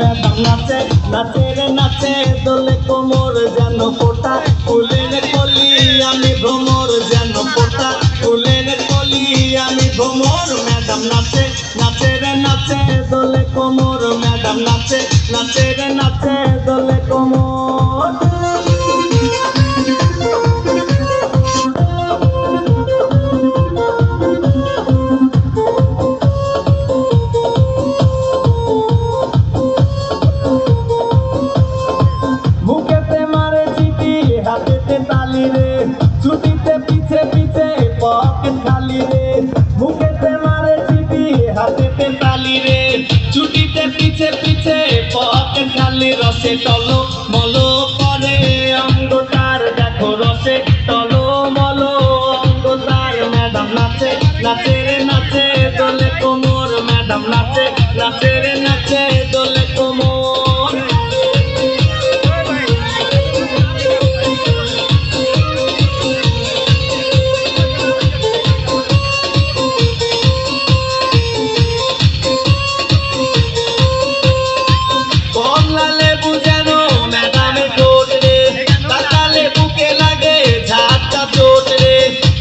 madam নাচে নাচে রে নাচে দোলে কোমর যেন ফোটা ফুলের কলি আমি ভ্রমর যেন ফোটা ফুলের কলি আমি ভ্রমর ম্যাডাম নাচে নাচে রে নাচে দোলে কোমর ম্যাডাম নাচে নাচে রে নাচে দোলে কোমর হাতেতে তালি রে ছুটিতে পিছে পিছে পকেট খালি রে মুখেতে মারে চিঠি হাতেতে তালি রে ছুটিতে পিছে পিছে পকেট খালি রসে টলো মলো করে অঙ্গটার দেখো রসে টলো মলো অঙ্গটার ম্যাডাম নাচে নাচে রে নাচে দোলে কোমর ম্যাডাম নাচে নাচে রে নাচে দোলে কোমর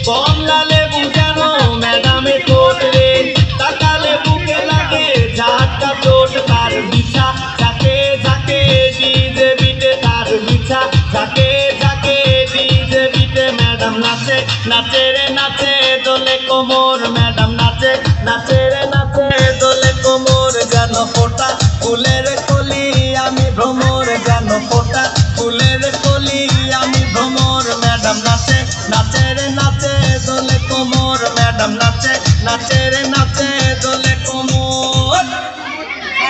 কমলা লেবু যেন ম্যাডামে ঠোঁট রে তাকালে বুকে লাগে ঝাঁটা চোট তার বিছা ঝাঁকে ঝাঁকে ডিজে বিটে তার বিছা ঝাঁকে ঝাঁকে ডিজে বিটে ম্যাডাম নাচে নাচে রে নাচে দোলে কোমর ম্যাডাম নাচে নাচে রে নাচে দোলে কোমর যেন ফোটা ফুলের কলি আমি ভ্রমর যেন ফোটা ফুলের কলি আমি ভ্রমর ম্যাডাম নাচে নাচে রে নাচে দোলে কোমর ম্যাডাম নাচে নাচে রে নাচে